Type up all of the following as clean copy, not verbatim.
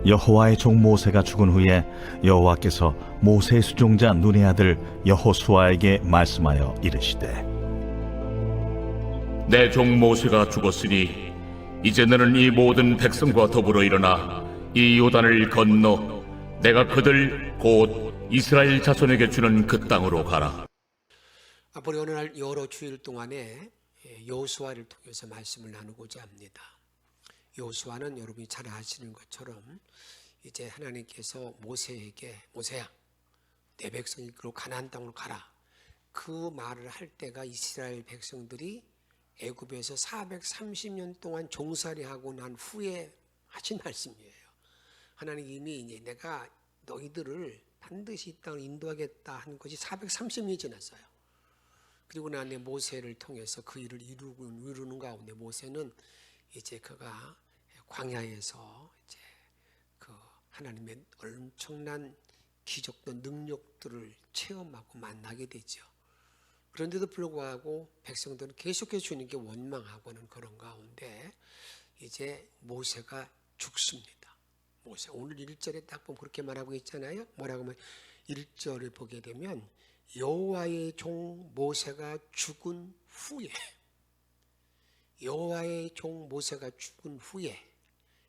여호와의 종 모세가 죽은 후에 여호와께서 모세의 수종자 눈의 아들 여호수아에게 말씀하여 이르시되 내 종 모세가 죽었으니 이제 너는 이 모든 백성과 더불어 일어나 이 요단을 건너 내가 그들 곧 이스라엘 자손에게 주는 그 땅으로 가라. 앞으로 오늘 여러 주일 동안에 여호수아를 통해서 말씀을 나누고자 합니다. 여호수아는 여러분이 잘 아시는 것처럼 이제 하나님께서 모세에게 모세야 내 백성이 이끌고 가나안 땅으로 가라, 그 말을 할 때가 이스라엘 백성들이 애굽에서 430년 동안 종살이하고 난 후에 하신 말씀이에요. 하나님이 이제 내가 너희들을 반드시 이 땅을 인도하겠다 한 것이 430년이 지났어요. 그리고 나서 모세를 통해서 그 일을 이루는 가운데 모세는 이제 그가 광야에서 이제 그 하나님의 엄청난 기적과 능력들을 체험하고 만나게 되죠. 그런데도 불구하고 백성들은 계속해서 주님께 원망하고는 그런 가운데 이제 모세가 죽습니다. 모세 오늘 1절에 딱 보면 그렇게 말하고 있잖아요. 뭐라고 하면 1절을 보게 되면 여호와의 종 모세가 죽은 후에, 여호와의 종 모세가 죽은 후에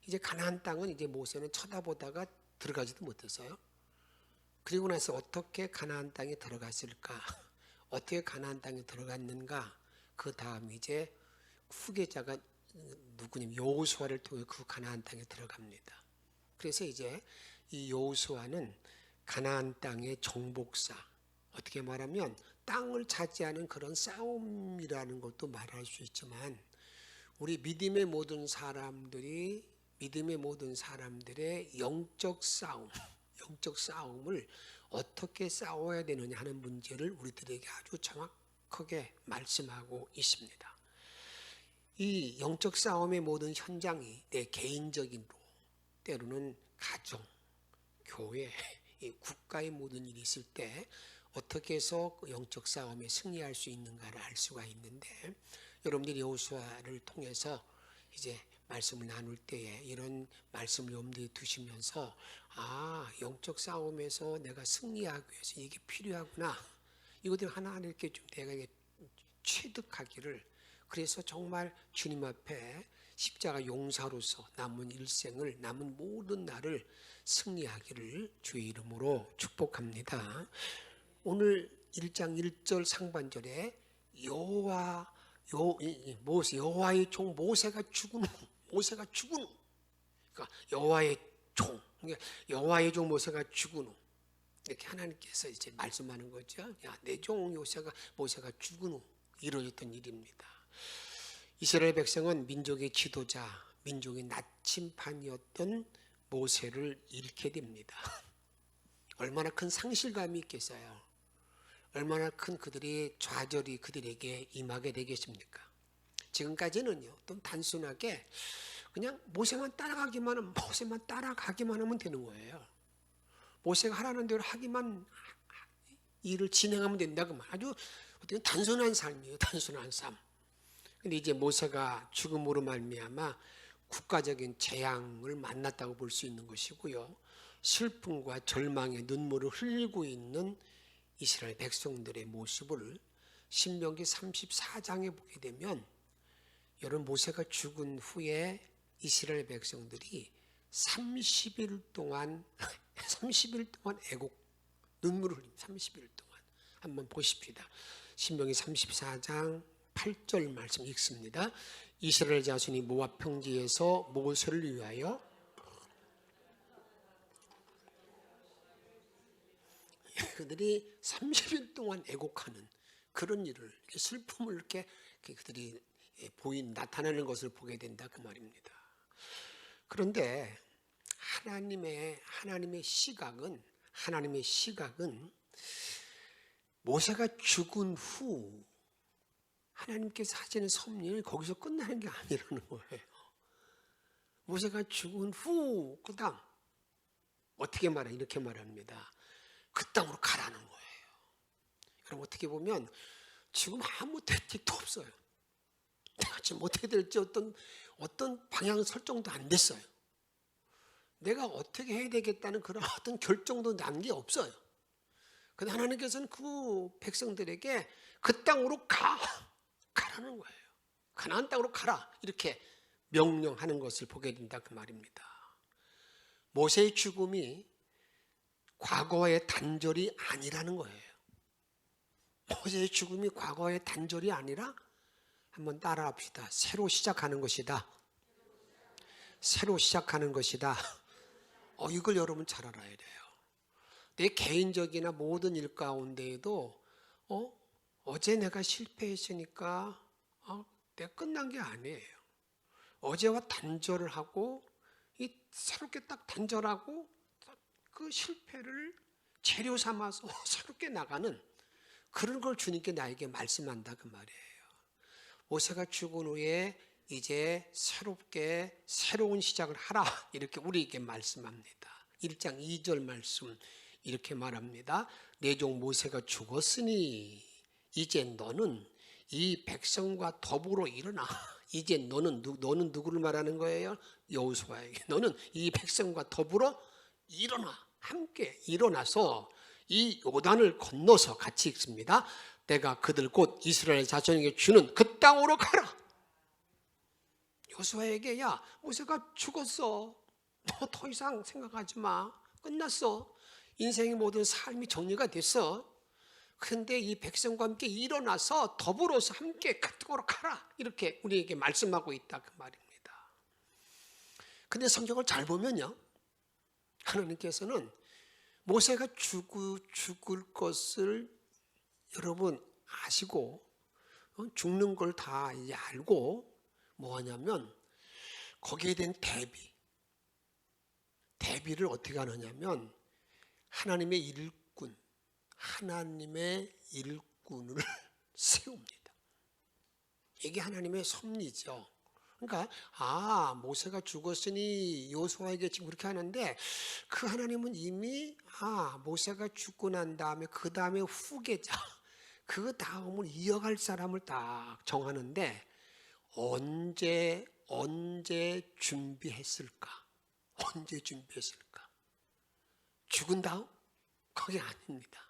이제 가나안 땅은 이제 모세는 쳐다보다가 들어가지도 못했어요. 그리고 나서 어떻게 가나안 땅에 들어갔을까? 어떻게 가나안 땅에 들어갔는가? 그 다음 이제 후계자가 누구냐면 여호수아를 통해 그 가나안 땅에 들어갑니다. 그래서 이제 이 여호수아는 가나안 땅의 정복사, 어떻게 말하면 땅을 차지하는 그런 싸움이라는 것도 말할 수 있지만 우리 믿음의 모든 사람들의 영적 싸움을 어떻게 싸워야 되느냐 하는 문제를 우리들에게 아주 정확하게 말씀하고 있습니다. 이 영적 싸움의 모든 현장이 내 개인적인 때로는 가정, 교회, 국가의 모든 일이 있을 때 어떻게 해서 영적 싸움에 승리할 수 있는가를 알 수가 있는데, 여러분들이 여호수아를 통해서 이제 말씀을 나눌 때에 이런 말씀을 염두에 두시면서 영적 싸움에서 내가 승리하기 위해서 이게 필요하구나, 이것들 하나하나 이렇게 좀 내가 취득하기를, 그래서 정말 주님 앞에 십자가 용사로서 남은 일생을, 남은 모든 날을 승리하기를 주의 이름으로 축복합니다. 오늘 1장 1절 상반절에 여호와의 종 모세가 죽은 후, 그러니까 여호와의 종 모세가 죽은 후, 이렇게 하나님께서 이제 말씀하는 거죠. 내 종 모세가 죽은 후 이루어졌던 일입니다. 이스라엘 백성은 민족의 지도자, 민족의 나침판이었던 모세를 잃게 됩니다. 얼마나 큰 상실감이 있겠어요. 얼마나 큰 그들의 좌절이 그들에게 임하게 되겠습니까? 지금까지는요, 또 단순하게 그냥 모세만 따라가기만 하면 되는 거예요. 모세가 하라는 대로 일을 진행하면 된다, 그 말. 아주 어떻게 단순한 삶이에요, 단순한 삶. 근데 이제 모세가 죽음으로 말미암아 국가적인 재앙을 만났다고 볼 수 있는 것이고요. 슬픔과 절망의 눈물을 흘리고 있는 이스라엘 백성들의 모습을 신명기 34장에 보게 되면, 여러분, 모세가 죽은 후에 이스라엘 백성들이 30일 동안 눈물을 흘립니다. 30일 동안. 한번 보십시다. 신명기 34장 8절 말씀 읽습니다. 이스라엘 자손이 모압 평지에서 모세를 위하여 그들이 30일 동안 애곡하는 그런 일을, 슬픔을 이렇게 그들이 나타나는 것을 보게 된다, 그 말입니다. 그런데 하나님의 시각은 모세가 죽은 후 하나님께서 하시는 섭리는 거기서 끝나는 게 아니라는 거예요. 모세가 죽은 후 그 다음 어떻게 말해? 이렇게 말합니다. 그 땅으로 가라는 거예요. 그럼 어떻게 보면 지금 아무 대책도 없어요. 내가 지금 어떻게 될지 어떤 방향 설정도 안 됐어요. 내가 어떻게 해야 되겠다는 그런 어떤 결정도 난 게 없어요. 근데 하나님께서는 그 백성들에게 그 땅으로 가라는 거예요. 가나안 땅으로 가라 이렇게 명령하는 것을 보게 된다 그 말입니다. 모세의 죽음이 과거의 단절이 아니라는 거예요. 모세의 죽음이 과거의 단절이 아니라 한번 따라합시다. 새로 시작하는 것이다. 새로 시작하는 것이다. 이걸 여러분 잘 알아야 돼요. 내 개인적이나 모든 일 가운데에도 어제 내가 실패했으니까 내가 끝난 게 아니에요. 어제와 단절을 하고 새롭게 딱 단절하고 그 실패를 재료 삼아서 새롭게 나가는 그런 걸 주님께 나에게 말씀한다 그 말이에요. 모세가 죽은 후에 이제 새롭게 새로운 시작을 하라 이렇게 우리에게 말씀합니다. 1장 2절 말씀 이렇게 말합니다. 내 종 모세가 죽었으니 이제 너는 이 백성과 더불어 일어나. 이제 너는 누구를 말하는 거예요? 여호수아에게. 너는 이 백성과 더불어 일어나. 함께 일어나서 이 요단을 건너서 같이 읽습니다. 내가 그들 곧 이스라엘 자손에게 주는 그 땅으로 가라. 여호수아에게 야 모세가 죽었어. 너 더 이상 생각하지 마. 끝났어. 인생의 모든 삶이 정리가 됐어. 그런데 이 백성과 함께 일어나서 더불어서 함께 그 땅으로 가라. 이렇게 우리에게 말씀하고 있다 그 말입니다. 근데 성경을 잘 보면요. 하나님께서는 모세가 죽을 것을 여러분 아시고 죽는 걸 다 알고 뭐 하냐면 거기에 대한 대비를 어떻게 하느냐면 하나님의 일꾼을 세웁니다. 이게 하나님의 섭리죠. 그러니까 모세가 죽었으니 여호수아에게 지금 그렇게 하는데 그 하나님은 이미 모세가 죽고 난 다음에 그 다음에 후계자 그 다음을 이어갈 사람을 딱 정하는데 언제 준비했을까? 언제 준비했을까? 죽은 다음? 그게 아닙니다.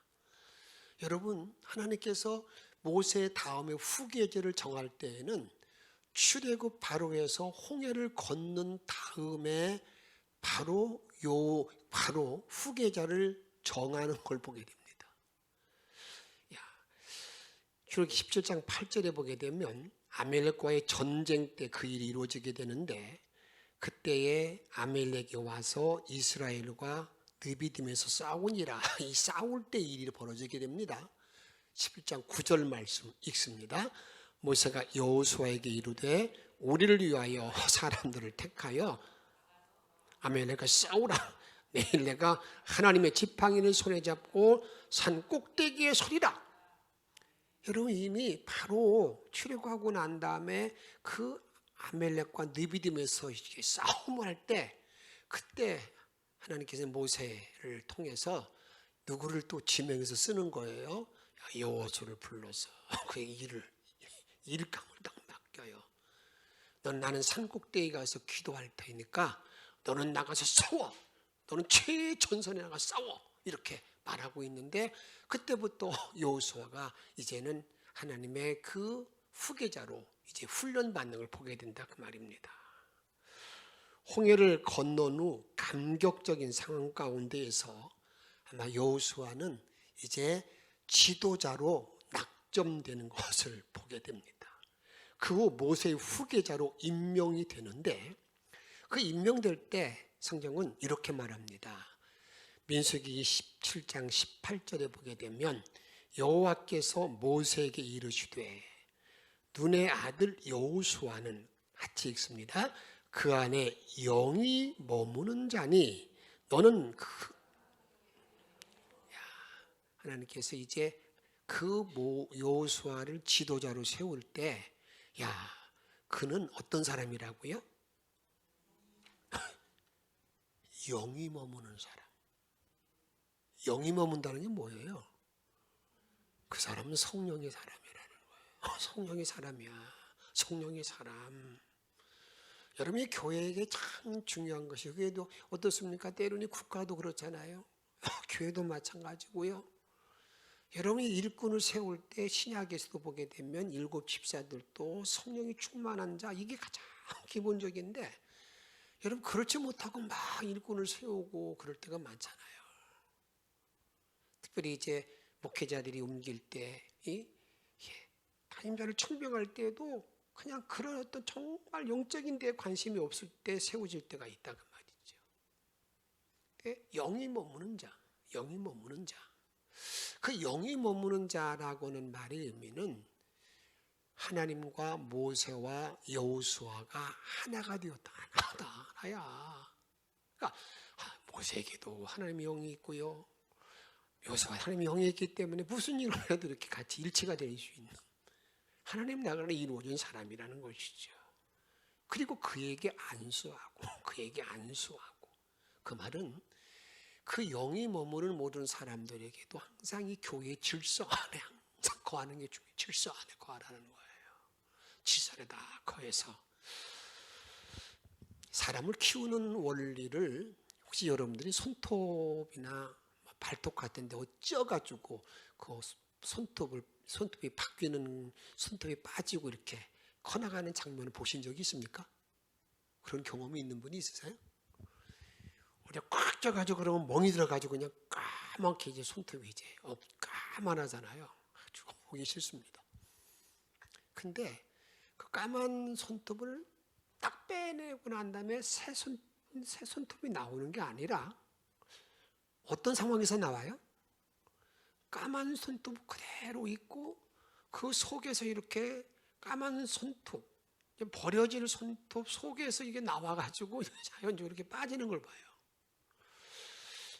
여러분 하나님께서 모세 다음에 후계자를 정할 때에는 출애굽 바로에서 홍해를 건넌 다음에 바로 후계자를 정하는 걸 보게 됩니다. 출애굽기 17장 8절에 보게 되면 아멜렉과의 전쟁 때 그 일이 이루어지게 되는데 그때에 아멜렉이 와서 이스라엘과 느비딤에서 싸우니라. 이 싸울 때 일이 벌어지게 됩니다. 11장 9절 말씀 읽습니다. 모세가 여호수아에게 이르되 우리를 위하여 사람들을 택하여 아멜렉과 싸우라. 내일 내가 하나님의 지팡이를 손에 잡고 산 꼭대기에 서리라. 여러분 이미 바로 출애굽하고 난 다음에 그 아멜렉과 느비딤에서 싸움을 할 때 그때 하나님께서 모세를 통해서 누구를 또 지명해서 쓰는 거예요. 여호수아를 불러서 그 일감을 딱 맡겨요. 나는 산꼭대기에 가서 기도할 테니까 너는 나가서 싸워. 너는 최전선에 나가서 싸워. 이렇게 말하고 있는데 그때부터 여호수아가 이제는 하나님의 그 후계자로 이제 훈련받는 걸 보게 된다 그 말입니다. 홍해를 건넌 후 감격적인 상황 가운데에서 아마 여호수아는 이제 지도자로 낙점되는 것을 보게 됩니다. 그 후 모세의 후계자로 임명이 되는데 그 임명될 때 성경은 이렇게 말합니다. 민수기 17장 18절에 보게 되면 여호와께서 모세에게 이르시되 눈의 아들 여호수아는 같이 읽습니다. 그 안에 영이 머무는 자니 너는 하나님께서 이제 그 여호수아를 지도자로 세울 때 그는 어떤 사람이라고요? 영이 머무는 사람. 영이 머문다는 게 뭐예요? 그 사람은 성령의 사람이라는 거예요. 성령의 사람이야. 성령의 사람. 여러분이 교회에게 참 중요한 것이 그게도 어떻습니까? 때로는 국가도 그렇잖아요. 교회도 마찬가지고요. 여러분이 일꾼을 세울 때 신약에서도 보게 되면 일곱 집사들도 성령이 충만한 자 이게 가장 기본적인데 여러분 그렇지 못하고 막 일꾼을 세우고 그럴 때가 많잖아요. 특별히 이제 목회자들이 옮길 때 담임자를 청병할 때도 그냥 그런 어떤 정말 영적인 데에 관심이 없을 때 세워질 때가 있다 그 말이죠. 영이 머무는 자, 영이 머무는 자. 그 영이 머무는 자라고는 말의 의미는 하나님과 모세와 여호수아가 하나가 되었다. 하나야. 그러니까 모세에게도 하나님의 영이 있고요. 여호수아 하나님의 영이 있기 때문에 무슨 일을 해도 이렇게 같이 일치가 될 수 있는 하나님 나라가 이루어진 사람이라는 것이죠. 그리고 그에게 안수하고 그 말은 그 영이 머무는 모든 사람들에게도 항상 이 교회의 질서 안에 항상 거하는 게 중요해요. 질서 안에 거하라는 거예요. 질서를 다 거해서 사람을 키우는 원리를 혹시 여러분들이 손톱이나 발톱 같은 데 찧어가지고 그 손톱이 바뀌는 손톱이 빠지고 이렇게 커나가는 장면을 보신 적이 있습니까? 그런 경험이 있는 분이 있으세요? 우리가 꽉 쪄가지고 그러면 멍이 들어가지고 그냥 까맣게 이제 손톱이 이제 까만하잖아요. 아주 보기 싫습니다. 근데 그 까만 손톱을 딱 빼내고 난 다음에 새 손톱이 나오는 게 아니라 어떤 상황에서 나와요? 까만 손톱 그대로 있고 그 속에서 이렇게 까만 손톱, 버려질 손톱 속에서 이게 나와가지고 자연적으로 이렇게 빠지는 걸 봐요.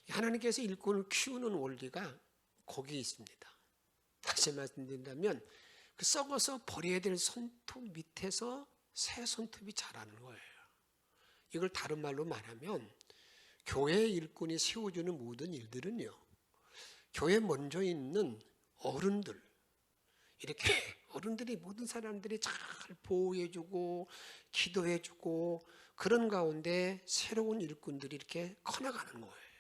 하나님께서 일꾼을 키우는 원리가 거기에 있습니다. 다시 말씀드린다면 그 썩어서 버려야 될 손톱 밑에서 새 손톱이 자라는 거예요. 이걸 다른 말로 말하면 교회 일꾼이 세워주는 모든 일들은요, 교회 먼저 있는 어른들, 이렇게 어른들이 모든 사람들이 잘 보호해주고 기도해주고 그런 가운데 새로운 일꾼들이 이렇게 커나가는 거예요.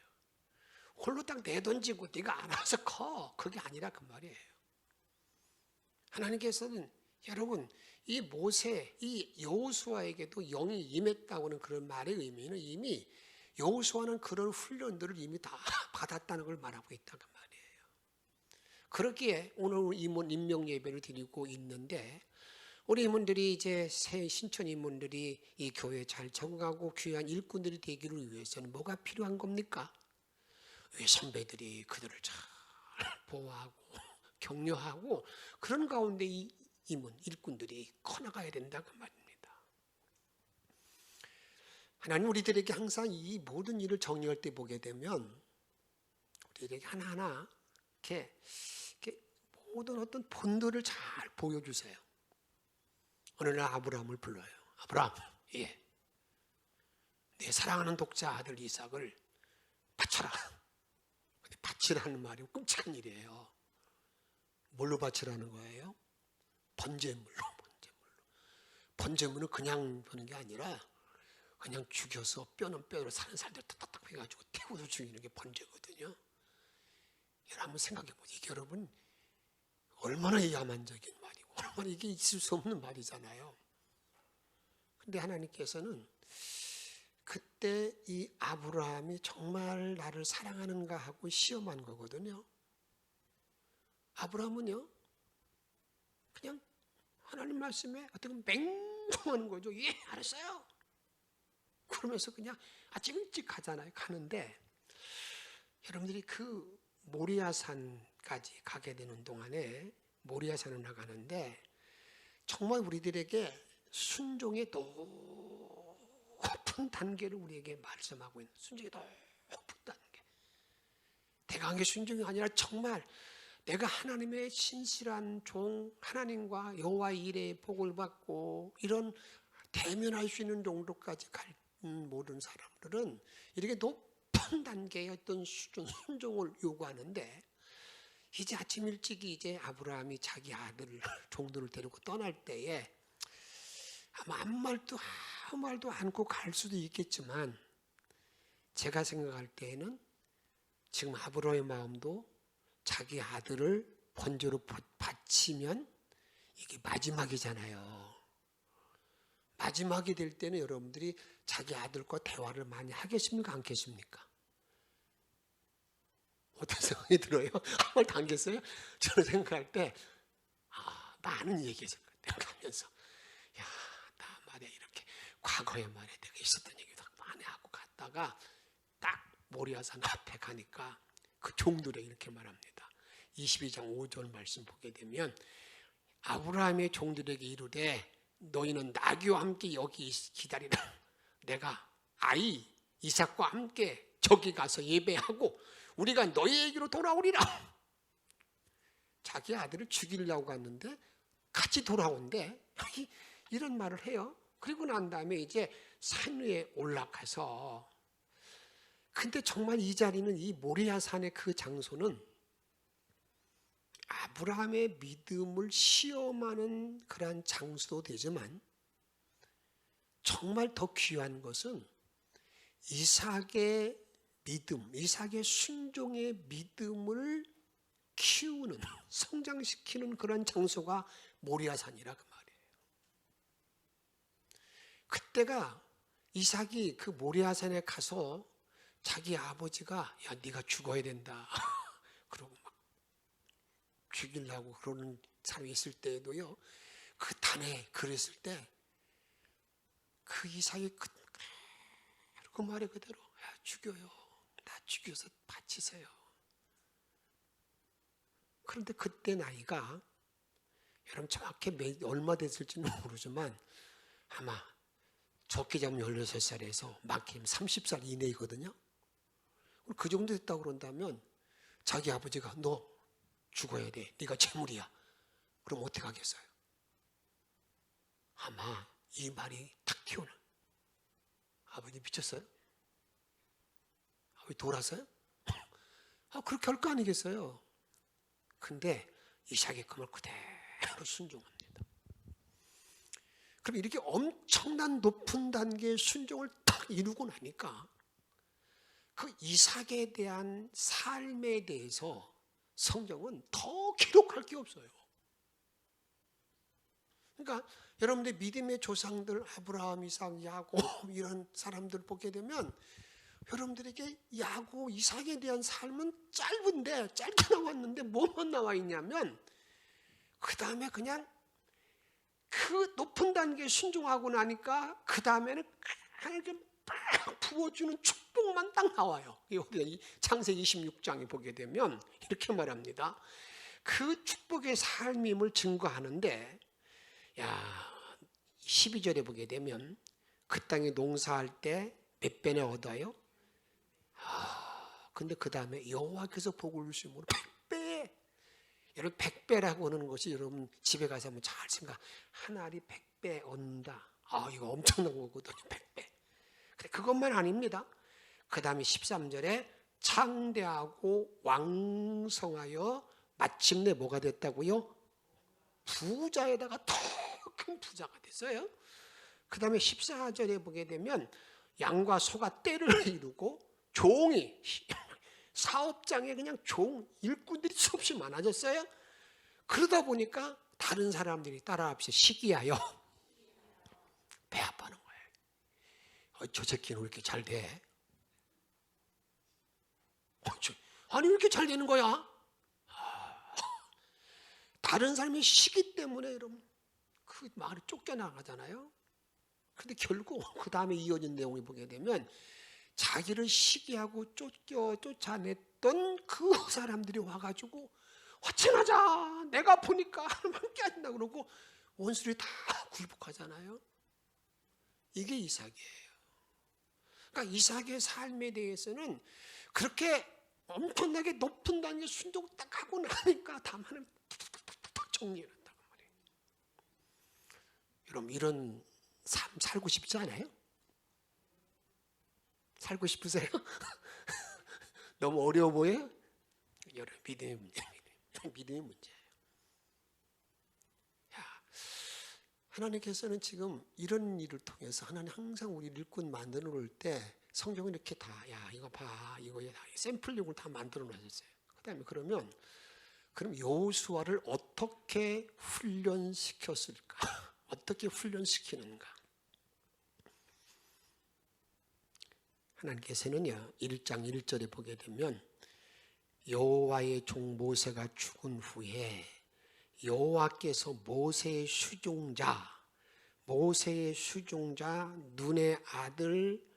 홀로 딱 내던지고 네가 알아서 커, 그게 아니라 그 말이에요. 하나님께서는 여러분 이 모세, 이 여호수아에게도 영이 임했다고는 그런 말의 의미는 이미 여호수아는 그런 훈련들을 이미 다 받았다는 걸 말하고 있다 그 말이에요. 그렇기에 오늘 임원 임명 예배를 드리고 있는데 우리 임원들이 이제 새 신천 임원들이 이 교회에 잘 적응하고 귀한 일꾼들이 되기를 위해서는 뭐가 필요한 겁니까? 왜 선배들이 그들을 잘 보호하고 격려하고 그런 가운데 이 임원 일꾼들이 커나가야 된다 그 말입니다. 하나님 우리들에게 항상 이 모든 일을 정리할 때 보게 되면 우리에게 하나하나 이렇게 모든 어떤 본들을 잘 보여주세요. 어느 날 아브라함을 불러요. 아브라함, 예, 내 사랑하는 독자 아들 이삭을 바쳐라. 근데 바치라는 말이 끔찍한 일이에요. 뭘로 바치라는 거예요? 번제물로. 번제물은 그냥 보는 게 아니라 그냥 죽여서 뼈는 뼈로 사는 살들 탁탁탁 해가지고 태워서 죽이는 게 번제거든요. 여러분 한번 생각해보세요. 이게 여러분 얼마나 야만적인 말이고 얼마나 이게 있을 수 없는 말이잖아요. 근데 하나님께서는 그때 이 아브라함이 정말 나를 사랑하는가 하고 시험한 거거든요. 아브라함은요 그냥 하나님 말씀에 어떻게 보면 맹종하는 거죠. 예, 알았어요. 그러면서 그냥 아침 일찍 가잖아요. 가는데 여러분들이 그 모리아산까지 가게 되는 동안에 모리아산을 나가는데 정말 우리들에게 순종의 높은 단계를 우리에게 말씀하고 있는 순종의 높은 단계. 대강의 순종이 아니라 정말 내가 하나님의 신실한 종, 하나님과 여호와의 일에 복을 받고 이런 대면할 수 있는 정도까지 갈 모든 사람들은 이렇게 높은 단계의 어떤 수준, 순종을 요구하는데 이제 아침 일찍이 이제 아브라함이 자기 아들을 종들을 데리고 떠날 때에 아마 아무 말도 아무 말도 않고 갈 수도 있겠지만 제가 생각할 때에는 지금 아브라함의 마음도 자기 아들을 번제로 바치면 이게 마지막이잖아요. 마지막이 될 때는 여러분들이 자기 아들과 대화를 많이 하겠습니까? 않겠습니까? 어떤 생각이 들어요? 아무 말도 안 겠어요? 저는 생각할 때 많은 얘기했을 것 같아요. 가면서 야, 나 말이야 이렇게 과거에 말이야 내가 있었던 얘기도 많이 하고 갔다가 딱 모리아산 앞에 가니까 그 종들에게 이렇게 말합니다. 22장 5절 말씀 보게 되면 아브라함의 종들에게 이르되 너희는 나귀와 함께 여기 기다리라. 내가 아이 이삭과 함께 저기 가서 예배하고 우리가 너희에게로 돌아오리라. 자기 아들을 죽이려고 갔는데 같이 돌아온대. 이런 말을 해요. 그리고 난 다음에 이제 산 위에 올라가서 근데 정말 이 자리는 이 모리아 산의 그 장소는 아브라함의 믿음을 시험하는 그러한 장소도 되지만 정말 더 귀한 것은 이삭의 믿음, 이삭의 순종의 믿음을 키우는, 성장시키는 그런 장소가 모리아산이라 그 말이에요. 그때가 이삭이 그 모리아산에 가서 자기 아버지가 야 네가 죽어야 된다 그러고 막 죽이려고 그러는 사람이 있을 때에도요, 그 단에 그랬을 때 그 이삭이 그 말에 그대로 야 죽여요, 나 죽여서 바치세요. 그런데 그때 나이가 여러분 정확히 얼마 됐을지는 모르지만 아마 적게 잡으면 16살에서 많게는 30살 이내이거든요. 그 정도 됐다고 그런다면 자기 아버지가 너 죽어야 돼, 네가 재물이야, 그럼 어떻게 하겠어요? 아마 이 말이 탁 튀어나. 아버지 미쳤어요? 아버지 돌았어요? 그렇게 할 거 아니겠어요? 근데 이삭의 그 말 그대로 순종합니다. 그럼 이렇게 엄청난 높은 단계의 순종을 딱 이루고 나니까 그 이삭에 대한 삶에 대해서 성경은 더 기록할 게 없어요. 그러니까 여러분들 믿음의 조상들 아브라함, 이삭, 야곱 이런 사람들 보게 되면 여러분들에게 야곱, 이삭에 대한 삶은 짧은데 짧게 나왔는데 뭐만 나와 있냐면 그 다음에 그냥 그 높은 단계에 순종하고 나니까 그 다음에는 하나님께 막 부어주는 축복만 딱 나와요. 이 창세기 26장에 보게 되면 이렇게 말합니다. 그 축복의 삶임을 증거하는데 12절에 보게 되면 그 땅에 농사할 때 몇 배나 얻어요? 근데 그 다음에 여호와께서 복을 주심으로 100배. 여러분 100배라고 하는 것이 여러분 집에 가서 한번 잘 생각. 한 알이 100배 얻는다. 이거 엄청난 거거든요. 100배. 근데 그것만 아닙니다. 그 다음에 13절에 창대하고 왕성하여 마침내 뭐가 됐다고요? 부자에다가 더 큰 부자가 됐어요. 그 다음에 14절에 보게 되면 양과 소가 떼를 이루고 종이 사업장에 그냥 일꾼들이 수없이 많아졌어요. 그러다 보니까 다른 사람들이 따라합시다. 시기하여 배 아파하는 거예요. 저 새끼는 왜 이렇게 잘 돼? 아니 왜 이렇게 잘 되는 거야? 다른 사람이 시기 때문에 여러분 그 말이 쫓겨나가잖아요. 그런데 결국 그 다음에 이어진 내용을 보게 되면 자기를 시기하고 쫓아냈던 그 사람들이 와가지고 화친하자, 내가 보니까 함께 한다 그러고 원수들이 다 굴복하잖아요. 이게 이삭이에요. 그러니까 이삭의 삶에 대해서는 그렇게 엄청나게 높은 단계 순종 딱 하고 나니까 다만은 탁 정리한다고 말이에요. 여러분 이런 삶 살고 싶지 않아요? 살고 싶으세요? 너무 어려워 보여요? 여러분 믿음의 문제예요. 믿음의 문제예요. 하나님께서는 지금 이런 일을 통해서 하나님 항상 우리 일꾼 만들어 놓을 때 성경은 이렇게 다, 야, 이거 봐, 이거 다 샘플링을 다 만들어 놨어요. 그다음에 그럼 여호수아를 어떻게 훈련시켰을까? 어떻게 훈련시키는가? 하나님께서는요, 1장 1절에 보게 되면 여호와의 종 모세가 죽은 후에 여호와께서 모세의 수종자 눈의 아들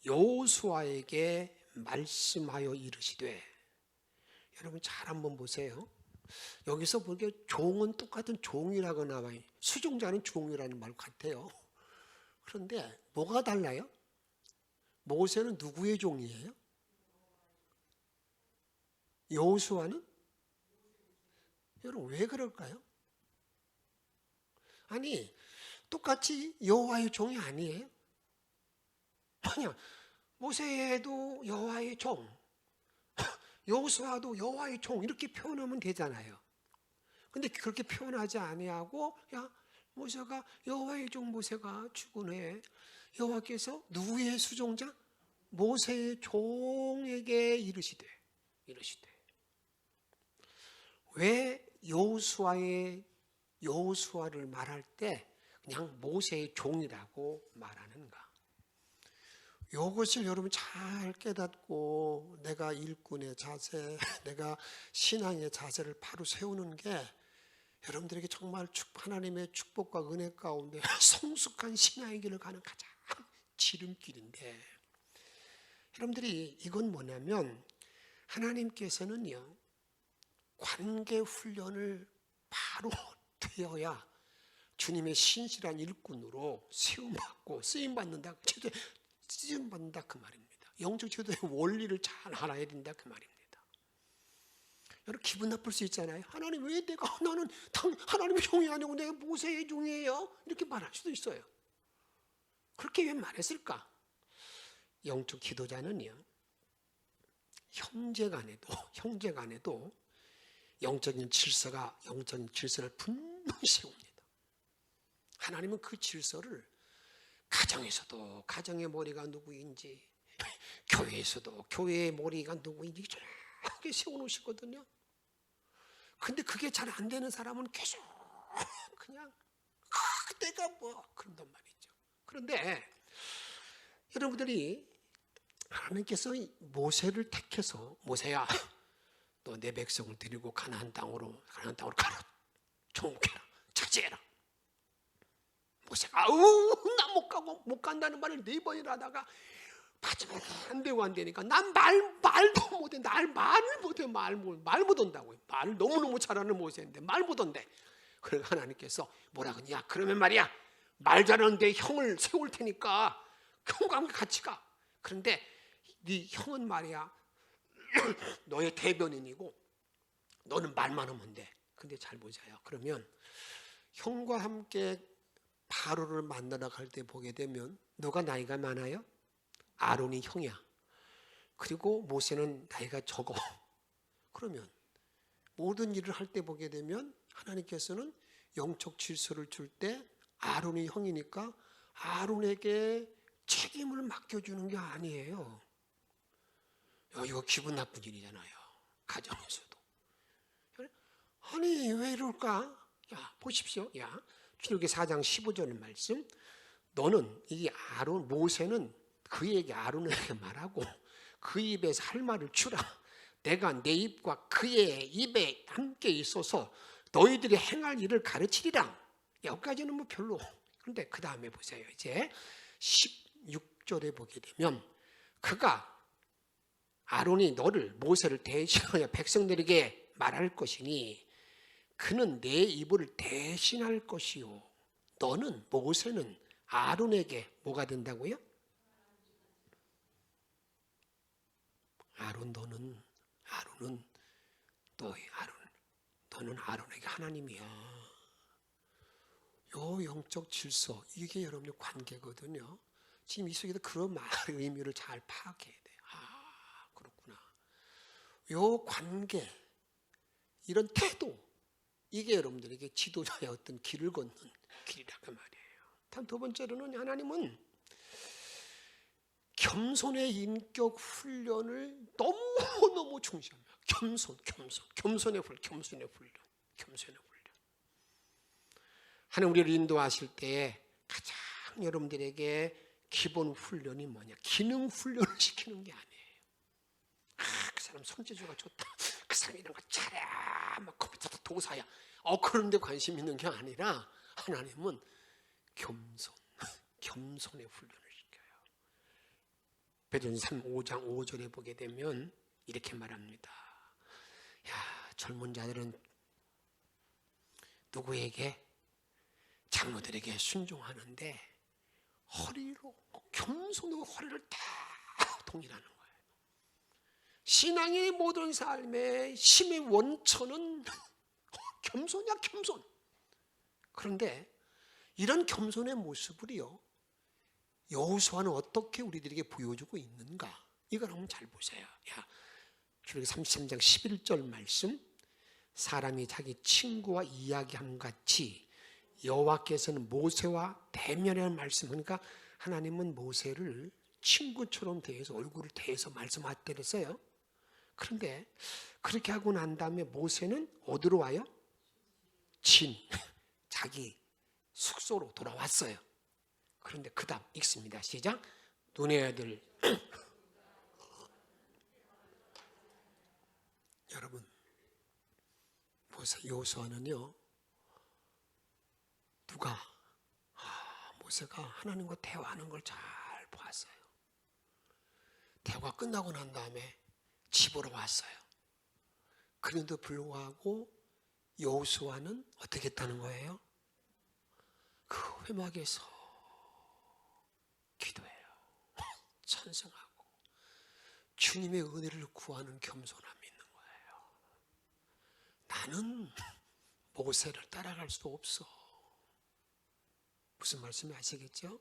여호수아에게 말씀하여 이르시되, 여러분 잘 한번 보세요. 여기서 보기에 종은 똑같은 종이라고 나와요. 수종자는 종이라는 말 같아요. 그런데 뭐가 달라요? 모세는 누구의 종이에요? 여호수아는? 여러분 왜 그럴까요? 아니 똑같이 여호와의 종이 아니에요? 아니야. 모세도 여호와의 종, 여호수아도 여호와의 종 이렇게 표현하면 되잖아요. 근데 그렇게 표현하지 아니하고, 야, 모세가 여호와의 종 모세가 죽은 후에 여호와께서 누구의 수종자? 모세의 종에게 이르시되. 왜 여호수아를 말할 때 그냥 모세의 종이라고 말하는가? 이것을 여러분 잘 깨닫고 내가 일꾼의 자세, 내가 신앙의 자세를 바로 세우는 게 여러분들에게 정말 하나님의 축복과 은혜 가운데 성숙한 신앙의 길을 가는 가장 지름길인데, 여러분들이 이건 뭐냐면 하나님께서는요, 관계 훈련을 바로 되어야 주님의 신실한 일꾼으로 세움받고 쓰임받는다 그 말입니다. 영적 지도의 원리를 잘 알아야 된다 그 말입니다. 여러분 기분 나쁠 수 있잖아요. 하나님 왜 나는 하나님의 종이 아니고 내가 모세의 종이에요? 이렇게 말할 수도 있어요. 그렇게 왜 말했을까? 영적 지도자는요, 형제 간에도 영적인 질서를 분명히 세웁니다. 하나님은 그 질서를 가정에서도 가정의 머리가 누구인지, 교회에서도 교회의 머리가 누구인지 정확하게 세워놓으시거든요. 근데 그게 잘 안 되는 사람은 계속 그냥 내가 그런단 말이죠. 그런데 여러분들이 하나님께서 모세를 택해서, 모세야 너 내 백성을 데리고 가나안 땅으로 가라, 정복해라, 차지해라. 모세가 나 못 간다는 말을 4번이나 하다가 마지막에 안 되니까 난 말도 못해. 말 못 한다고요. 말을 너무너무 잘하는 모세인데 말 못 한대. 그래서 하나님께서 뭐라 그러냐, 야, 그러면 말이야, 말 잘하는데 형을 세울 테니까 형과 함께 같이 가. 그런데 네 형은 말이야 너의 대변인이고 너는 말만 하면 돼. 근데 잘 보세요. 그러면 형과 함께 바로를 만나러 갈 때 보게 되면 누가 나이가 많아요? 아론이 형이야. 그리고 모세는 나이가 적어. 그러면 모든 일을 할 때 보게 되면 하나님께서는 영적 질서를 줄 때 아론이 형이니까 아론에게 책임을 맡겨주는 게 아니에요. 이거 기분 나쁜 일이잖아요. 가정에서도. 아니 왜 이럴까? 야 보십시오. 야 출애굽기 4장 15절 말씀. 너는 이 모세는 그에게 아론에게 말하고 그 입에서 할 말을 주라. 내가 내 입과 그의 입에 함께 있어서 너희들이 행할 일을 가르치리라. 여기까지는 별로. 그런데 그 다음에 보세요. 이제 16절에 보게 되면 아론이 모세를 대신하여 백성들에게 말할 것이니 그는 내 입을 대신할 것이요. 모세는 아론에게 뭐가 된다고요? 너는 아론에게 하나님이야. 요 영적 질서, 이게 여러분의 관계거든요. 지금 이 속에서 그런 말의 의미를 잘 파악해야 돼요. 그렇구나. 요 관계, 이런 태도, 이게 여러분들에게 지도자의 어떤 길을 걷는 길이라고 말이에요. 다음 두 번째로는 하나님은 겸손의 인격 훈련을 너무너무 중시합니다. 겸손의 훈련. 하나님 우리를 인도하실 때에 가장 여러분들에게 기본 훈련이 뭐냐? 기능 훈련을 시키는 게 아니에요. 그 사람 손재주가 좋다. 그 사람 이런 거 잘해. 막 컴퓨터도 도사야. 그런 데 관심 있는 게 아니라 하나님은 겸손의 훈련을 시켜요. 베드로전서 5장 5절에 보게 되면 이렇게 말합니다. 야, 젊은 자들은 누구에게? 장로들에게 순종하는데 허리로 겸손으로 허리를 다 동일하는 거예요. 신앙의 모든 삶의 힘의 원천은 겸손이야, 겸손. 그런데 이런 겸손의 모습을요, 여호수아는 어떻게 우리들에게 보여주고 있는가? 이걸 한번 잘 보세요. 출애굽기 33장 11절 말씀, 사람이 자기 친구와 이야기함 같이 여호와께서는 모세와 대면하는 말씀하니까 하나님은 모세를 친구처럼 대해서 얼굴을 대해서 말씀하셨어요. 그런데 그렇게 하고 난 다음에 모세는 어디로 와요? 자기 숙소로 돌아왔어요. 그런데 그 다음 읽습니다. 시작. 눈의 아들 여러분, 여호수아는요, 모세가 하나님과 대화하는 걸 잘 보았어요. 대화 끝나고 난 다음에 집으로 왔어요. 그런데도 불구하고 여호수아는 어떻게 했다는 거예요? 그 회막에서 기도해요. 찬송하고 주님의 은혜를 구하는 겸손함이 있는 거예요. 나는 모세를 따라갈 수 없어. 무슨 말씀이 아시겠죠?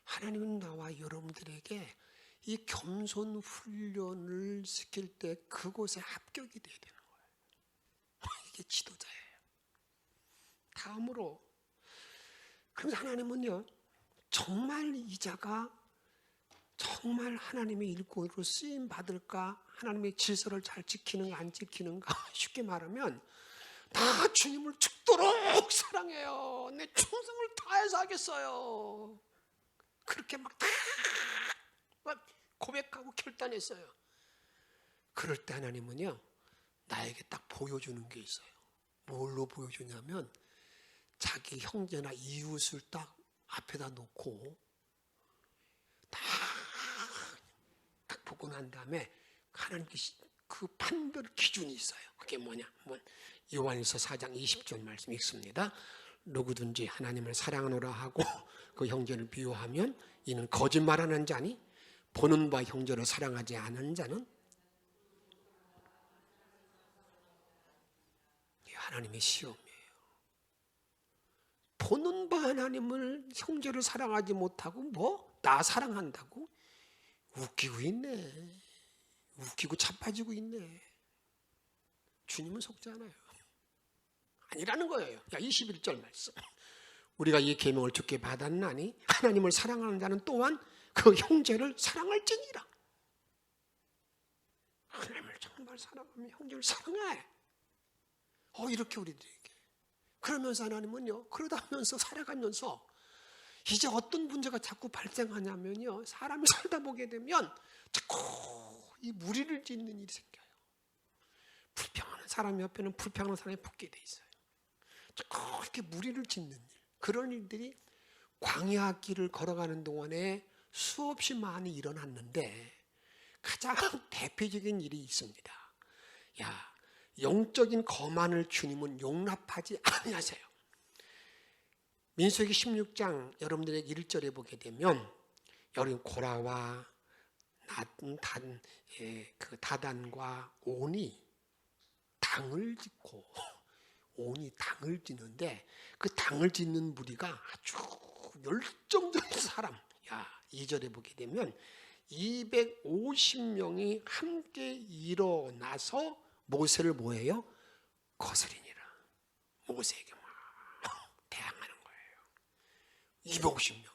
하나님은 나와 여러분들에게 이 겸손 훈련을 시킬 때 그곳에 합격이 돼야 되는 거예요. 이게 지도자예요. 다음으로, 그래서 하나님은요, 정말 이 자가 정말 하나님의 일꾼으로 쓰임 받을까? 하나님의 질서를 잘 지키는가 안 지키는가? 쉽게 말하면 나 주님을 죽도록 사랑해요. 내 충성을 다해서 하겠어요. 그렇게 막 고백하고 결단했어요. 그럴 때 하나님은요, 나에게 딱 보여주는 게 있어요. 뭘로 보여주냐면 자기 형제나 이웃을 딱 앞에다 놓고 딱 보고 난 다음에 하나님께 그 판별 기준이 있어요. 그게 뭐냐? 요한일서 4장 20절 말씀 읽습니다. 누구든지 하나님을 사랑하노라 하고 그 형제를 비유하면 이는 거짓말하는 자니 보는 바 형제를 사랑하지 않은 자는 하나님의 시험이에요. 보는 바 하나님을 형제를 사랑하지 못하고 나 사랑한다고? 웃기고 있네. 웃기고 자빠지고 있네. 주님은 속지 않아요. 아니라는 거예요. 21절 말씀. 우리가 이 계명을 주께 받았나니 하나님을 사랑하는 자는 또한 그 형제를 사랑할지니라. 하나님을 정말 사랑하면 형제를 사랑해. 이렇게 우리들에게. 그러면서 하나님은요, 그러다 하면서 살아가면서 이제 어떤 문제가 자꾸 발생하냐면요, 사람이 살다 보게 되면 자꾸 이 무리를 짓는 일이 생겨요. 불평하는 사람 옆에는 불평하는 사람이 붙게 돼 있어요. 자꾸 이렇게 무리를 짓는 일, 그런 일들이 광야 길을 걸어가는 동안에 수없이 많이 일어났는데 가장 대표적인 일이 있습니다. 영적인 거만을 주님은 용납하지 아니하세요. 민수기 16장 여러분들의 1절에 보게 되면 여러분 고라와 다단과 온이 당을 짓고 온이 당을 짓는데 그 당을 짓는 무리가 아주 열정적인 사람. 2절에 보게 되면 250명이 함께 일어나서 모세를 뭐예요? 거스리니라. 모세에게 막 대항하는 거예요. 250명이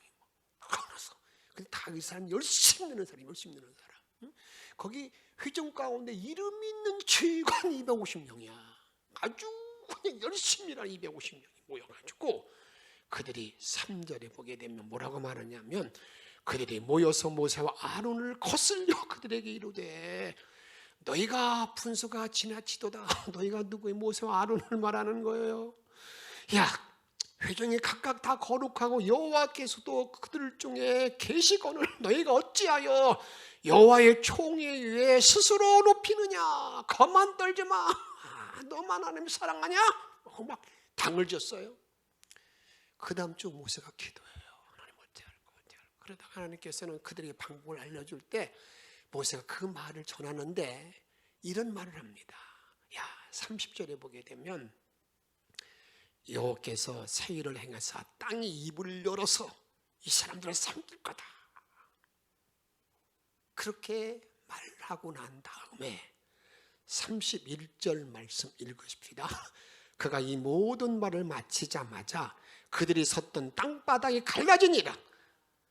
걸어서. 근데 다 이 사람 열심히 느는 사람, 응? 거기 회중 가운데 이름 있는 지휘관 250명이야. 아주 그냥 열심히 일하는 250명이 모여가지고 그들이 3절에 보게 되면 뭐라고 말하냐면, 그들이 모여서 모세와 아론을 거슬려 그들에게 이르되 너희가 분수가 지나치도다. 너희가 누구의 모세와 아론을 말하는 거예요. 야, 회중이 각각 다 거룩하고 여호와께서도 그들 중에 계시거늘 너희가 어찌하여 여호와의 총에 의해 스스로 높이느냐. 거만 떨지 마. 너만 하나님 사랑하냐? 막 당을 졌어요. 그 다음 주 모세가 기도해요. 하나님 어찌할까. 그러다가 하나님께서는 그들에게 방법을 알려줄 때 모세가 그 말을 전하는데 이런 말을 합니다. 30절에 보게 되면 여호와께서 새 일을 행하사 땅이 입을 열어서 이 사람들을 삼킬 거다. 그렇게 말하고 난 다음에 31절 말씀 읽으십시다. 그가 이 모든 말을 마치자마자 그들이 섰던 땅바닥이 갈라지니라.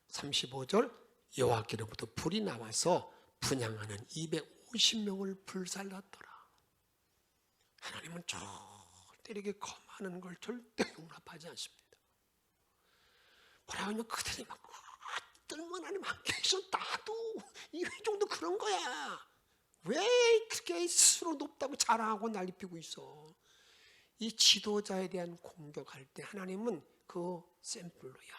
35절 여호와께로부터 불이 나와서 분향하는 250명을 불살랐더라. 하나님은 절대 이렇게 거만한 걸 절대 용납하지 않습니다. 뭐라 하면 그들이 막 어떤 하나님 안 계셔. 나도 이 회중도 그런 거야. 왜 그렇게 스스로 높다고 자랑하고 난리 피고 있어. 이 지도자에 대한 공격할 때 하나님은 그 샘플로야.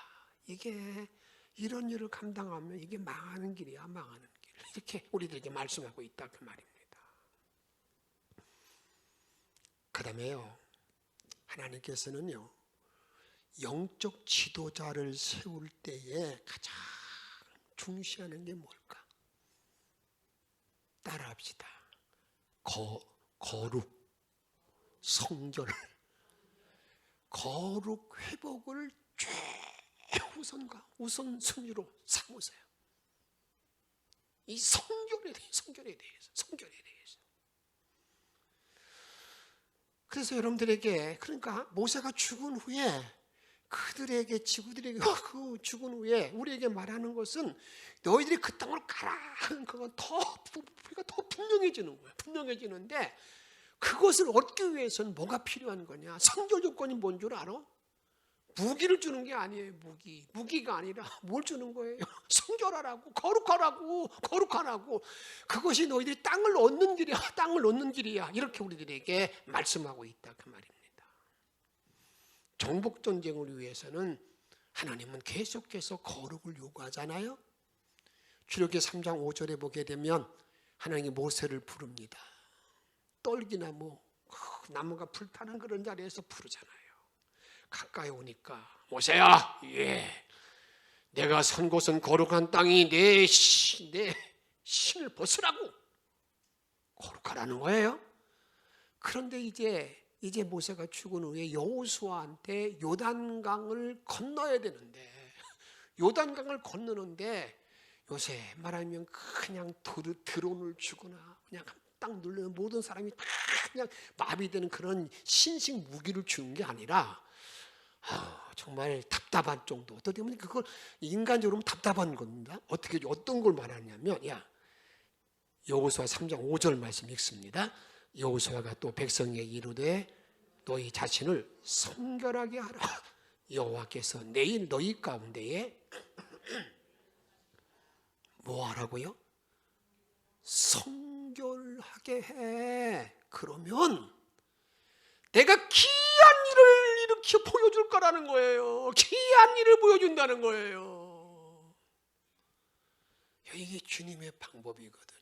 이게 이런 일을 감당하면 이게 망하는 길이야. 망하는 길. 이렇게 우리들에게 말씀하고 있다 그 말입니다. 그 다음에요, 하나님께서는요 영적 지도자를 세울 때에 가장 중시하는 게 뭘까? 따라합시다. 거룩, 성결, 거룩 회복을 우선순위로 삼으세요. 이 성결에 대해서. 그래서 여러분들에게, 그러니까 모세가 죽은 후에 그들에게 그 죽은 후에 우리에게 말하는 것은 너희들이 그 땅을 가라 하는 그건 우리가 더 분명해지는 거예요. 분명해지는데 그것을 얻기 위해서는 뭐가 필요한 거냐? 성결 조건이 뭔 줄 알아? 무기를 주는 게 아니에요. 무기가 아니라 뭘 주는 거예요? 성결하라고, 거룩하라고. 그것이 너희들이 땅을 얻는 길이야. 이렇게 우리들에게 말씀하고 있다 그 말입니다. 정복 전쟁을 위해서는 하나님은 계속해서 거룩을 요구하잖아요. 출애굽기 3장 5절에 보게 되면 하나님이 모세를 부릅니다. 떨기나무, 나무가 불타는 그런 자리에서 부르잖아요. 가까이 오니까 모세야, 내가 선 곳은 거룩한 땅이 내 신을 벗으라고 거룩하라는 거예요. 그런데 이제 모세가 죽은 후에 여호수아한테 요단강을 건너야 되는데, 요단강을 건너는데 요새 말하면 그냥 드론을 주거나 그냥 딱 누르는 모든 사람이 다 그냥 마비되는 그런 신식 무기를 주는 게 아니라 정말 답답한 정도. 어떻게 보면 그걸 인간적으로 답답한 겁니다. 어떤 걸 말하냐면, 여호수아 3장 5절 말씀 읽습니다. 여호수아가 또 백성에게 이르되 너희 자신을 성결하게 하라. 여호와께서 내일 너희 가운데에 뭐 하라고요? 성결하게 해. 그러면 내가 기이한 일을 일으켜 보여줄 거라는 거예요. 기이한 일을 보여준다는 거예요. 이게 주님의 방법이거든요.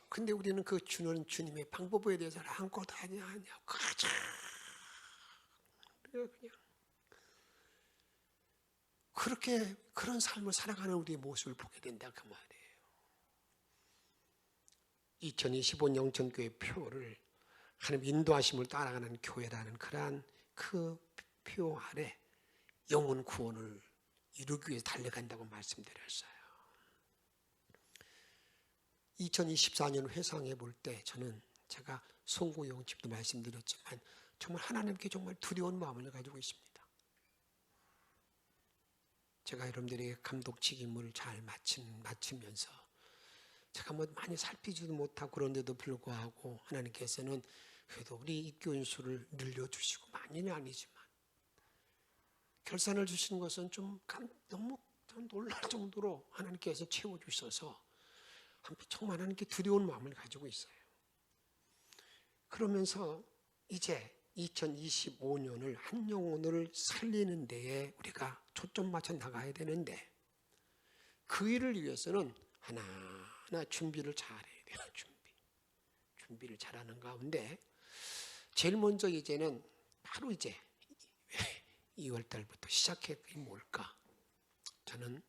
근데 우리는 그 주님의 방법에 대해서 아무것도 아니야. 가자. 그냥 그렇게 그런 삶을 살아가는 우리의 모습을 보게 된다 그 말이에요. 2025 영천교회 표를 하나님 인도하심을 따라가는 교회라는 그러한 그 표 아래 영혼 구원을 이루기 위해서 달려간다고 말씀드렸어요. 2024년 회상해 볼 때 제가 송구용집도 말씀드렸지만 정말 하나님께 정말 두려운 마음을 가지고 있습니다. 제가 여러분들에게 감독 직임을 잘 마치면서 제가 뭐 많이 살피지도 못하고 그런데도 불구하고 하나님께서는 그래도 우리 입교인 수를 늘려주시고, 많이는 아니지만 결산을 주시는 것은 너무 놀랄 정도로 하나님께서 채워주셔서 정말 하나님께 두려운 마음을 가지고 있어요. 그러면서 이제 2025년을 한 영혼을 살리는 데에 우리가 초점 맞춰 나가야 되는데, 그 일을 위해서는 하나하나 준비를 잘해야 돼요. 준비를 잘하는 가운데 제일 먼저 이제는 바로 이제 2월 달부터 시작해야 게 뭘까? 저는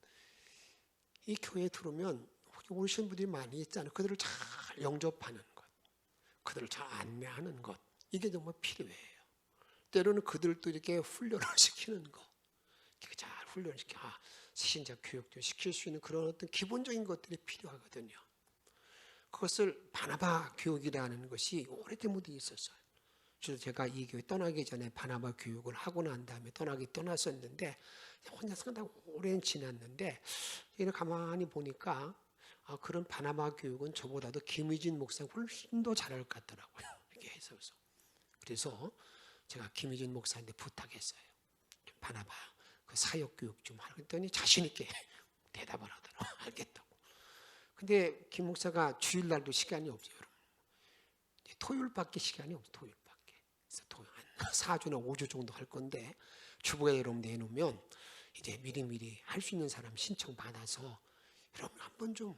이 교회에 들어오면 오시는 분들이 많이 있잖아요. 그들을 잘 영접하는 것, 그들을 잘 안내하는 것, 이게 정말 필요해요. 때로는 그들도 이렇게 훈련을 시키는 거, 이렇게 잘 훈련시켜, 신자 교육도 시킬 수 있는 그런 어떤 기본적인 것들이 필요하거든요. 그것을 바나바 교육이라는 것이 오래전부터 있었어요. 그래서 제가 이 교회 떠나기 전에 바나바 교육을 하고 난 다음에 떠났었는데, 혼자 상당히 오랜 지났는데, 이를 가만히 보니까 그런 바나바 교육은 저보다도 김의진 목사가 훨씬 더 잘할 것 같더라고요. 이렇게 해서. 그래서 제가 김의진 목사한테 부탁했어요. 바나바 그 사역 교육 좀 하라고 했더니 자신 있게 대답을 하더라고요. 알겠다고. 근데 김 목사가 주일날도 시간이 없어요. 여러분. 토요일밖에 시간이 없어요. 토요일밖에. 그래서 한 4주나 5주 정도 할 건데, 주보에 여러분 내놓으면 이제 미리미리 할 수 있는 사람 신청 받아서 여러분 한번 좀,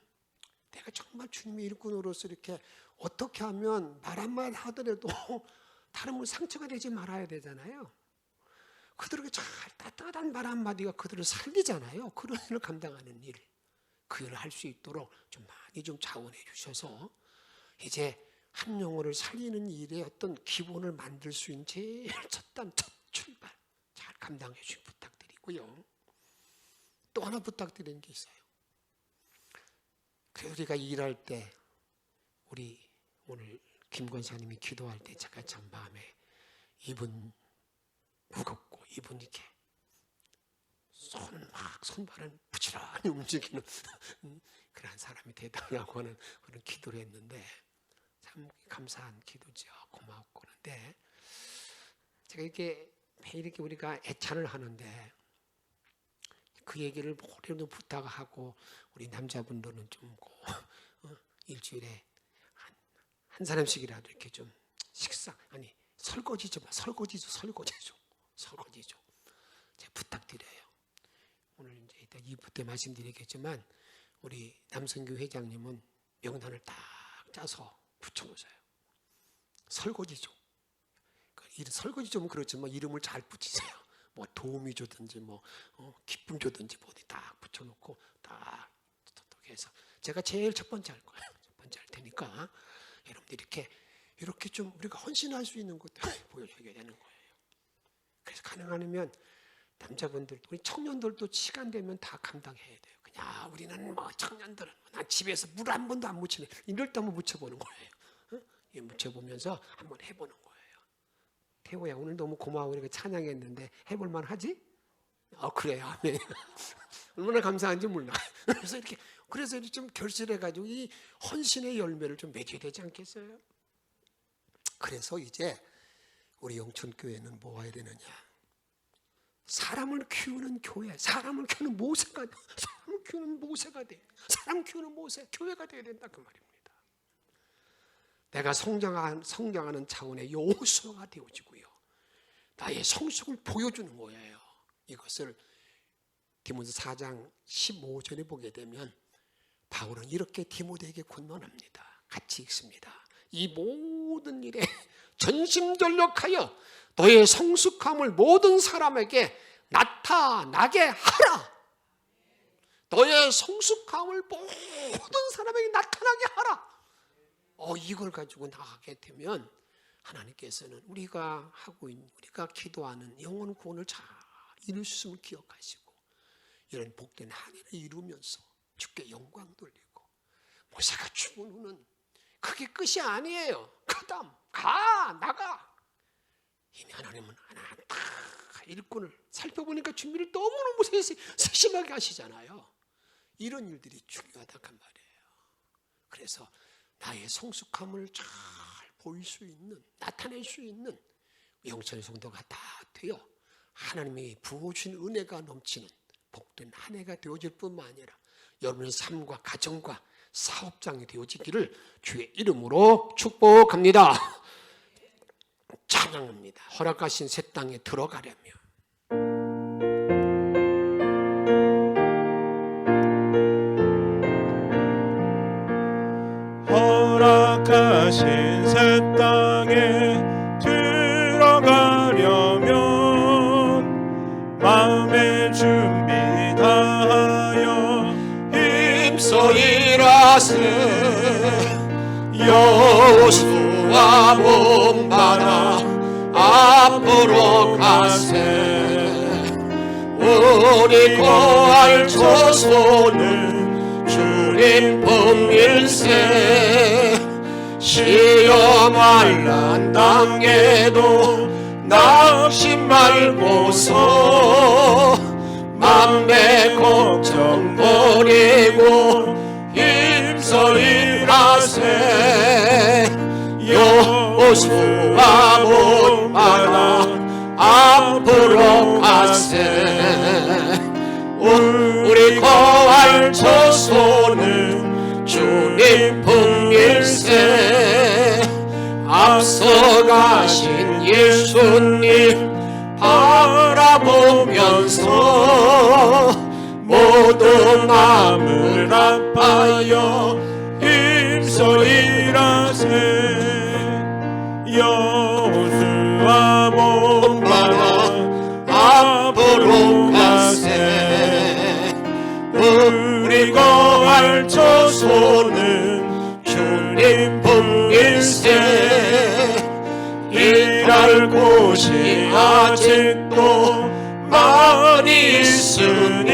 내가 정말 주님의 일꾼으로서 이렇게 어떻게 하면 말 한마디 하더라도 다른 분 상처가 되지 말아야 되잖아요. 그들에게 잘 따뜻한 말 한마디가 그들을 살리잖아요. 그런 일을 감당하는 일, 그 일을 할 수 있도록 좀 많이 좀 자원해 주셔서 이제 한 영혼을 살리는 일에 어떤 기본을 만들 수 있는 제일 첫 출발 잘 감당해 주시기 부탁드리고요. 또 하나 부탁드리는 게 있어요. 그래서 우리가 일할 때, 우리 오늘 김 권사님이 기도할 때 제가 참 마음에, 이분 무겁고 이분 이렇게 손발은 부지런히 움직이는 그런 사람이 되달라고 하는 그런 기도를 했는데, 참 감사한 기도죠. 고맙고. 그런데 제가 이렇게 매일 이렇게 우리가 애찬을 하는데 그 얘기를 오래도 부탁하고, 우리 남자분들은 좀 일주일에 한 사람씩이라도 이렇게 좀 설거지 좀 제가 부탁드려요. 오늘 이제 이따 2부 때 말씀드리겠지만, 우리 남성교 회장님은 명단을 딱 짜서 붙여놓으세요. 설거지 좀. 설거지 좀 그렇지만 이름을 잘 붙이세요. 뭐 도움이 주든지 기쁨 주든지 어디 딱 붙여놓고 딱 해서, 제가 제일 첫 번째 할 거예요. 첫 번째 할 테니까 여러분들 이렇게 좀 우리가 헌신할 수 있는 것도 보여줘야 되는 거예요. 그래서 가능하면 남자분들도, 우리 청년들도 시간 되면 다 감당해야 돼요. 그냥 우리는 청년들은 난 집에서 물 한 번도 안 묻히네, 이럴 때 한번 묻혀보는 거예요. 묻혀보면서 한번 해보는 거예요. 태호야, 오늘 너무 고마워. 우리가 찬양했는데 해볼만 하지? 그래요. 네. 얼마나 감사한지 몰라. 그래서 좀 결실해가지고 이 헌신의 열매를 좀 맺어야 되지 않겠어요? 그래서 이제 우리 영천교회는 뭐 해야 되느냐? 사람을 키우는 교회, 사람을 키우는 모세가 돼. 사람을 키우는 모세가 돼. 사람 키우는 모세, 교회가 돼야 된다, 그 말입니다. 내가 성장하는 차원의 요소가 되어지고요. 나의 성숙을 보여주는 거예요. 이것을 디모데 4장 15절에 보게 되면 바울은 이렇게 디모데에게 권면합니다. 같이 읽습니다. 이 모든 일에 전심전력하여 너의 성숙함을 모든 사람에게 나타나게 하라. 너의 성숙함을 모든 사람에게 나타나게 하라. 이걸 가지고 나가게 되면 하나님께서는 우리가 하고 있는, 우리가 기도하는 영혼 구원을 잘 이룰 수 있음을 기억하시고, 이런 복된 한 해를 이루면서 주께 영광 돌리고, 모세가 죽은 후는 그게 끝이 아니에요. 그다음 나가. 이미 하나님은 하나하나 다 일꾼을 살펴보니까 준비를 너무너무 세심하게 하시잖아요. 이런 일들이 중요하단 말이에요. 그래서 나의 성숙함을 잘 보일 수 있는, 나타낼 수 있는 영천의 성도가 다 되어 하나님이 부어주신 은혜가 넘치는 복된 한 해가 되어질 뿐만 아니라 여러분의 삶과 가정과 사업장이 되어지기를 주의 이름으로 축복합니다. 찬양합니다. 허락하신 새 땅에 들어가려면 허락하신 새 땅에 들어가려면 마음의 준비 다하여 힘써 일하세. 여호수아 몸받아 앞으로 가세. 우리 거할 조소는 주님 품일세. 시험할 난 당에도 낙심 말고서 만배 걱정 버리고 힘써 일하세. 여호수아 몸받아 앞으로 가세. 우리 거할 조소는 주님 품일세. 앞서가신 예수님 바라보면서 모든 마음을 아파여 힘써 일하세. 여호수아 몸받아 앞으로 가세. 우리 거할 조소는 주님 품일세. 일할 곳이 아직도 많이 있으니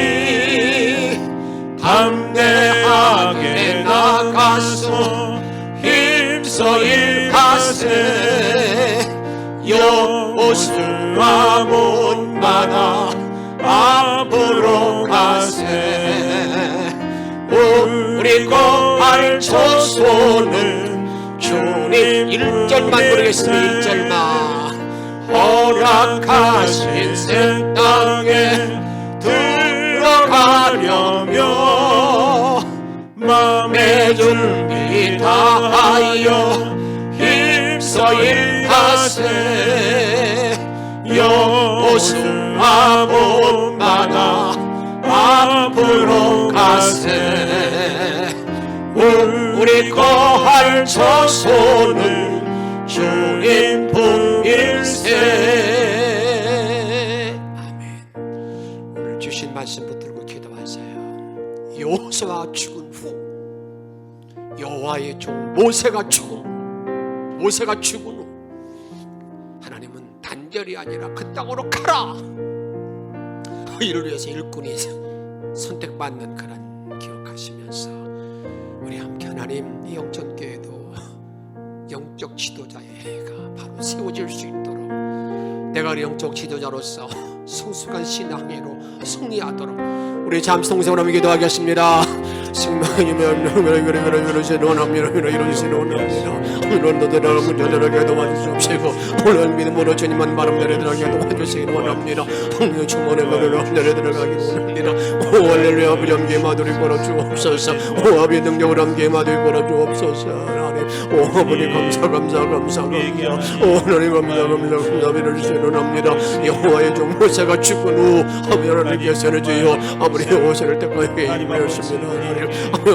담대하게 나가서 힘써 일하세. 여호수아 몸받아 앞으로 가세. 우리 거할 조소는 주님 1절만 부르겠습니다. 1절만. 허락하신 새 땅에 들어가려며 마음의 준비 다하여 힘써 일하세. 여호수아 몸받아 앞으로 가세. 우리 거할 조소는 주님 품일세. 아멘. 오늘 주신 말씀 붙들고 기도하세요. 여호수아 죽은 후 여호와의 종 모세가 죽은 후 하나님은 단절이 아니라 그 땅으로 가라. 이를 위해서 일꾼이 선택받는 그런 기억하시면서 우리 함께 하나님 이 영천교회도 영적 지도자가 바로 세워질 수 있도록 내가 영적 지도자로서 성숙한 신앙으로 승리하도록 우리 잠시 동생으로 기도하겠습니다. 생명이면 이러시는 원합니다. 이러시는 원합니다. 오늘 너희들 저들에게 도와주시옵시고 오늘 믿음으로 주님만 바람 내려들어가게 도와주시기 원합니다. 풍요 충만의 거리로 내려들어가기 원합니다. 오 할렐루야. 아버지 함께 마두리 걸어주옵소서. 오 아버지 능력을 함께 마두리 걸어주옵소서. 하나님 오 아버지 감사 오 하나님 감사 이러시는 원합니다. 여호와의 종 모세가 죽은 후 아버지 하나님께서는 주여 아버지 오세를 때까지 임하였습니다. 하나님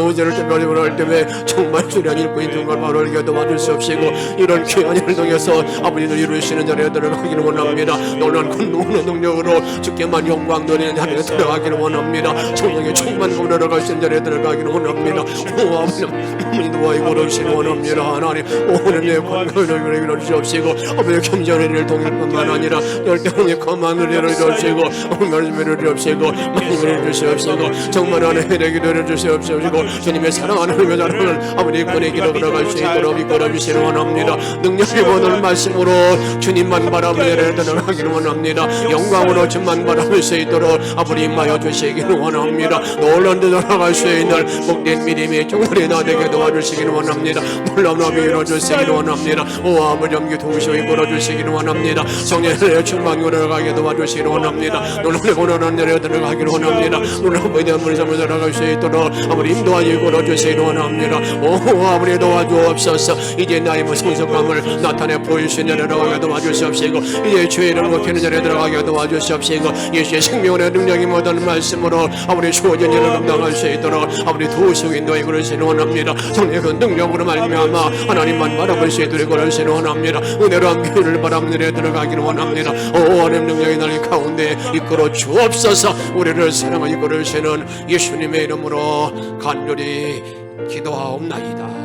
오세를 때까지 원할 때에 정말 수련 일꾼이 정말 바로 이렇게 도와줄 수 없이고 이런 귀한 일을 통해서 아버지를 이루시는 자리에 들어가기를 원합니다. 놀란 권능의 능력으로 주께만 영광 누리는 자리에 들어가기를 원합니다. 성령의 충만 운으로 가시는 자리에 들어가기를 원합니다. 오 아버지 인도와 이고르시는 원합니다. 하나님 오늘 내 관계를 이루시옵시고 아버지 겸손의 일을 통일 뿐만 아니라 열대응의 거만을 이루시고 말씀을 이루시옵시고 말씀을 이루시옵시고 정말 안에 되기를 이루시옵시고 주옵시고 주님의 사랑하는 여자를 아버지 꺼내기로 걸어갈 수 있도록 이끌어 주시기 원합니다. 능력의 모든 말씀으로 주님만 바라보며 들어가기를 원합니다. 영광으로 주만 바라볼 수 있도록 아버지 임하여 주시기를 원합니다. 놀란 데 돌아갈 수 있는 복된 믿음의 종들이 나 되게 도와주시기를 원합니다. 놀라움을 이루어주시기를 원합니다. 오 아버지 염기 도우시고 이끌어주시기를 원합니다. 성령의 충만으로 가게 도와주시기를 원합니다. 놀라움을 원하는 데로 들어가기를 원합니다. 놀라움에 대한 물sam을 들어갈 수 있도록 아버지 인도하여 이끌어주시기를 원합니다. 오 아버지 도와주옵소서. 이제 나의 성숙함을 나타내 보일 수 있는 데로 가게 도와주시옵시고 이제 주의 이름 높이는 자리에 들어가게 도와주시옵시고 예수의 생명의 능력이 모든 말씀으로 아버지 주어진 일을 감당할 수 있도록 아버지 도우시고 인도하여 이끌어주시기를 원합니다. 성령의 그 능력으로 말미암아 하나님만 바라볼 수 있도록 이끌어주시기를 원합니다. 은혜로 함께를 바라보는 데 들어가기를 원합니다. 오 하나님 능력이 나의 가운데 이끌어 주옵소서. 우리를 사랑하여 이끌어주시는 예수님의 이름으로 간절히 기도하옵나이다.